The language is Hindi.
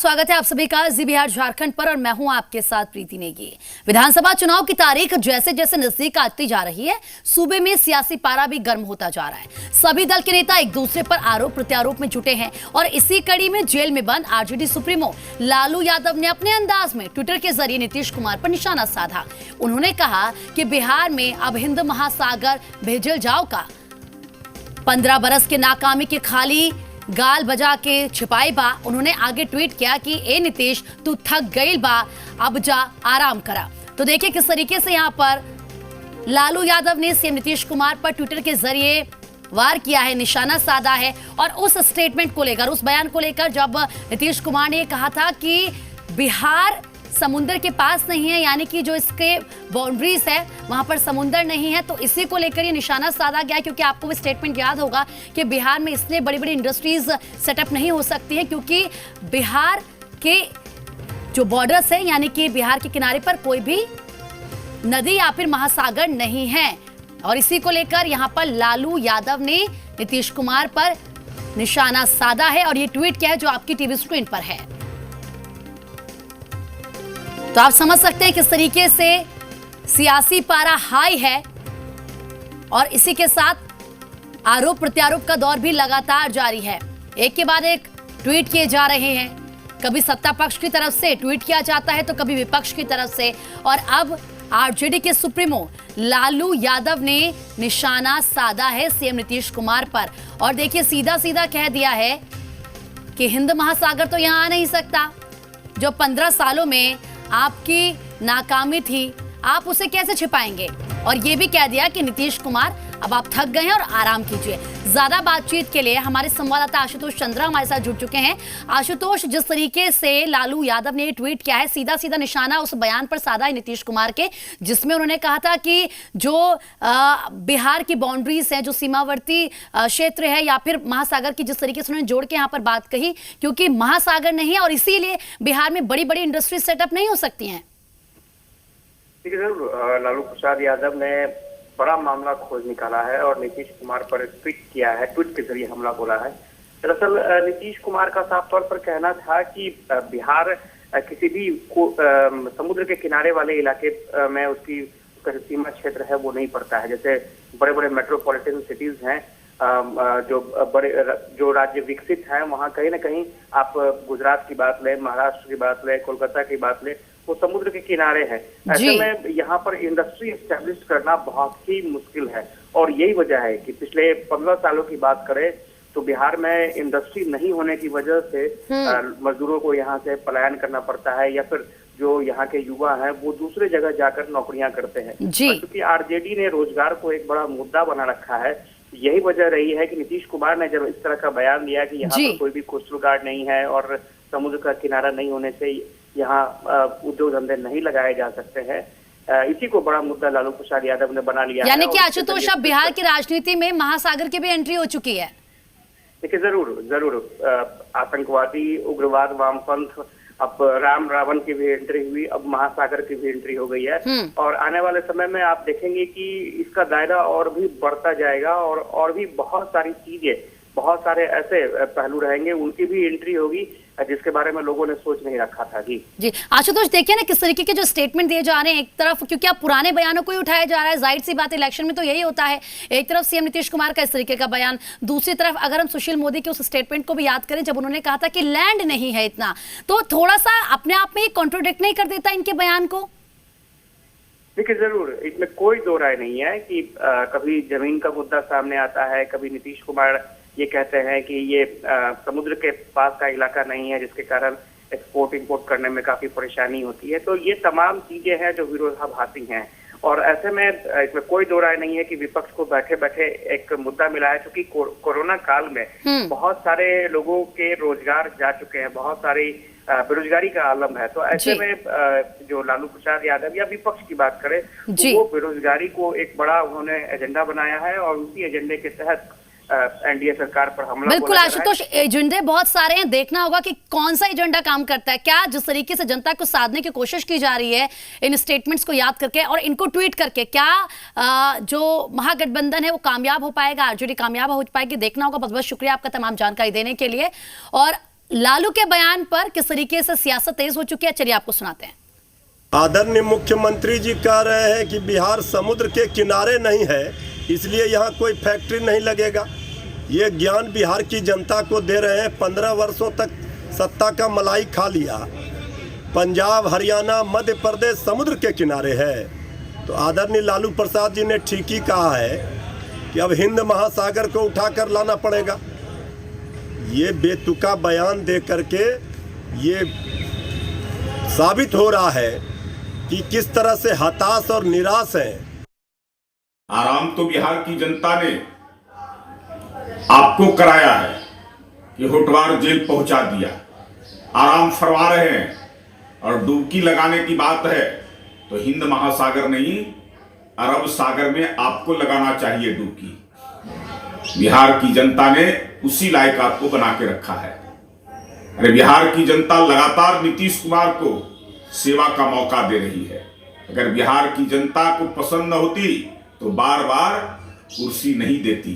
स्वागत है आप सभी का जी बिहार झारखंड पर और मैं हूं आपके साथ प्रीति नेगी। विधानसभा चुनाव की तारीख जैसे जैसे नजदीक आती जा रही है, सूबे में सियासी पारा भी गर्म होता जा रहा है। सभी दल के नेता एक दूसरे पर आरोप प्रत्यारोप में जुटे हैं और इसी कड़ी में जेल में बंद आरजेडी सुप्रीमो लालू यादव ने अपने अंदाज में ट्विटर के जरिए नीतीश कुमार पर निशाना साधा। उन्होंने कहा कि बिहार में अब हिंद महासागर भेजल जाओ का 15 बरस के नाकामी के खाली गाल बजा के छिपाई बा। उन्होंने आगे ट्वीट किया कि ए नीतीश तू थक गई बा, अब जा आराम करा। तो देखिए किस तरीके से यहाँ पर लालू यादव ने सीएम नीतीश कुमार पर ट्विटर के जरिए वार किया है, निशाना साधा है। और उस स्टेटमेंट को लेकर, उस बयान को लेकर जब नीतीश कुमार ने कहा था कि बिहार समुद्र के पास नहीं है, यानी कि जो इसके बाउंड्रीज है वहां पर समुद्र नहीं है, तो इसी को लेकर ये निशाना साधा गया। क्योंकि आपको वो स्टेटमेंट याद होगा कि बिहार में इसलिए बड़ी बड़ी इंडस्ट्रीज सेटअप नहीं हो सकती हैं क्योंकि बिहार के जो बॉर्डर्स है, यानी कि बिहार के किनारे पर कोई भी नदी या फिर महासागर नहीं है। और इसी को लेकर यहाँ पर लालू यादव ने नीतीश कुमार पर निशाना साधा है और ये ट्वीट किया है जो आपकी टीवी स्क्रीन पर है। तो आप समझ सकते हैं किस तरीके से सियासी पारा हाई है और इसी के साथ आरोप प्रत्यारोप का दौर भी लगातार जारी है। एक के बाद एक ट्वीट किए जा रहे हैं, कभी सत्ता पक्ष की तरफ से ट्वीट किया जाता है तो कभी विपक्ष की तरफ से। और अब आरजेडी के सुप्रीमो लालू यादव ने निशाना साधा है सीएम नीतीश कुमार पर और देखिए सीधा सीधा कह दिया है कि हिंद महासागर तो यहां आ नहीं सकता। जो 15 सालों में आपकी नाकामी थी, आप उसे कैसे छिपाएंगे। और यह भी कह दिया कि नीतीश कुमार अब आप थक गए हैं और आराम कीजिए। ज्यादा बातचीत के लिए हमारे संवाददाता आशुतोष चंद्रा हमारे साथ जुड़ चुके हैं। आशुतोष, जिस तरीके से लालू यादव ने ट्वीट किया है, सीधा सीधा निशाना उस बयान पर साधा है नीतीश कुमार के, जिसमें उन्होंने कहा था कि जो बिहार की बाउंड्रीज है, जो सीमावर्ती क्षेत्र है या फिर महासागर की, जिस तरीके से उन्होंने जोड़ के यहाँ पर बात कही, क्योंकि महासागर नहीं है और इसीलिए बिहार में बड़ी बड़ी इंडस्ट्री सेटअप नहीं हो सकती हैं। ठीक है सर, लालू प्रसाद यादव ने बड़ा मामला खोज निकाला है और नीतीश कुमार पर ट्वीट किया है, ट्वीट के जरिए हमला बोला है। दरअसल नीतीश कुमार का साफ तौर पर कहना था कि बिहार किसी भी समुद्र के किनारे वाले इलाके में उसकी सीमा क्षेत्र है वो नहीं पड़ता है। जैसे बड़े बड़े मेट्रोपॉलिटन सिटीज हैं, जो राज्य विकसित हैं, वहाँ कहीं ना कहीं आप गुजरात की बात लें, महाराष्ट्र की बात लें, कोलकाता की बात लें, वो समुद्र के किनारे है। ऐसे में यहाँ पर इंडस्ट्री एस्टेब्लिश करना बहुत ही मुश्किल है और यही वजह है कि पिछले 15 सालों की बात करें तो बिहार में इंडस्ट्री नहीं होने की वजह से मजदूरों को यहाँ से पलायन करना पड़ता है या फिर जो यहाँ के युवा हैं वो दूसरे जगह जाकर नौकरियां करते हैं। क्योंकि आरजेडी ने रोजगार को एक बड़ा मुद्दा बना रखा है, यही वजह रही है कि नीतीश कुमार ने जब इस तरह का बयान दिया कि यहाँ पर कोई भी कोस्टल गार्ड नहीं है और समुद्र का किनारा नहीं होने से यहाँ उद्योग धंधे नहीं लगाए जा सकते हैं, इसी को बड़ा मुद्दा लालू प्रसाद यादव ने बना लिया। यानी कि आशुतोष, अब बिहार की राजनीति में महासागर की भी एंट्री हो चुकी है। देखिए जरूर आतंकवादी, उग्रवाद, वामपंथ, अब राम रावण की भी एंट्री हुई, अब महासागर की भी एंट्री हो गई है और आने वाले समय में आप देखेंगे कि इसका दायरा और भी बढ़ता जाएगा और भी बहुत सारी चीजें, बहुत सारे ऐसे पहलू रहेंगे, उनकी भी एंट्री होगी जिसके बारे में लोगों ने सोच नहीं रखा था। जी आशुतोष, देखिए ना किस तरीके के जो स्टेटमेंट दिए जा रहे हैं, एक तरफ क्योंकि अब पुराने बयानों को ही उठाया जा रहा है, जाहिर सी बात इलेक्शन में तो यही होता है, एक तरफ सीएम नीतीश कुमार का इस तरीके का बयान, दूसरी तरफ अगर हम सुशील मोदी के उस स्टेटमेंट को भी याद करें जब उन्होंने कहा था कि लैंड नहीं है इतना, तो थोड़ा सा अपने आप में कॉन्ट्रोडिक्ट नहीं कर देता इनके बयान को? देखिए जरूर, इसमें कोई दो राय नहीं है कि कभी जमीन का मुद्दा सामने आता है, कभी नीतीश कुमार ये कहते हैं कि ये समुद्र के पास का इलाका नहीं है जिसके कारण एक्सपोर्ट इंपोर्ट करने में काफी परेशानी होती है। तो ये तमाम चीजें हैं जो विरोधाभासी हैं और ऐसे में इसमें कोई दो राय नहीं है कि विपक्ष को बैठे बैठे एक मुद्दा मिला है, क्योंकि कोरोना काल में बहुत सारे लोगों के रोजगार जा चुके हैं, बहुत सारी बेरोजगारी का आलम है। तो ऐसे में जो लालू प्रसाद यादव या विपक्ष की बात करें तो वो बेरोजगारी को एक बड़ा उन्होंने एजेंडा बनाया है और उसी एजेंडे के तहत एनडीए सरकार पर हमला। बिल्कुल आशुतोष, एजेंडे बहुत सारे हैं, देखना होगा कि कौन सा एजेंडा काम करता है। क्या जिस तरीके से जनता को साधने की कोशिश की जा रही है इन स्टेटमेंट्स को याद करके और इनको ट्वीट करके, क्या जो महागठबंधन है वो कामयाब हो पाएगा, आरजेडी कामयाब हो पाएगी, देखना होगा। बहुत बहुत शुक्रिया आपका तमाम जानकारी देने के लिए। और लालू के बयान पर किस तरीके से सियासत तेज हो चुकी है, चलिए आपको सुनाते हैं। आदरणीय मुख्यमंत्री जी कह रहे हैं कि बिहार समुद्र के किनारे नहीं है, इसलिए यहाँ कोई फैक्ट्री नहीं लगेगा। ये ज्ञान बिहार की जनता को दे रहे हैं। 15 वर्षों तक सत्ता का मलाई खा लिया। पंजाब, हरियाणा, मध्य प्रदेश समुद्र के किनारे है। तो आदरणीय लालू प्रसाद जी ने ठीक ही कहा है कि अब हिंद महासागर को उठाकर लाना पड़ेगा। ये बेतुका बयान दे करके ये साबित हो रहा है कि किस तरह से हताश और निराश है। आराम तो बिहार की जनता ने आपको कराया है कि होटवार जेल पहुंचा दिया, आराम फरमा रहे हैं। और डुबकी लगाने की बात है तो हिंद महासागर नहीं, अरब सागर में आपको लगाना चाहिए डुबकी। बिहार की जनता ने उसी लायक आपको बना के रखा है। अरे बिहार की जनता लगातार नीतीश कुमार को सेवा का मौका दे रही है। अगर बिहार की जनता को पसंद न होती तो बार बार कुर्सी नहीं देती।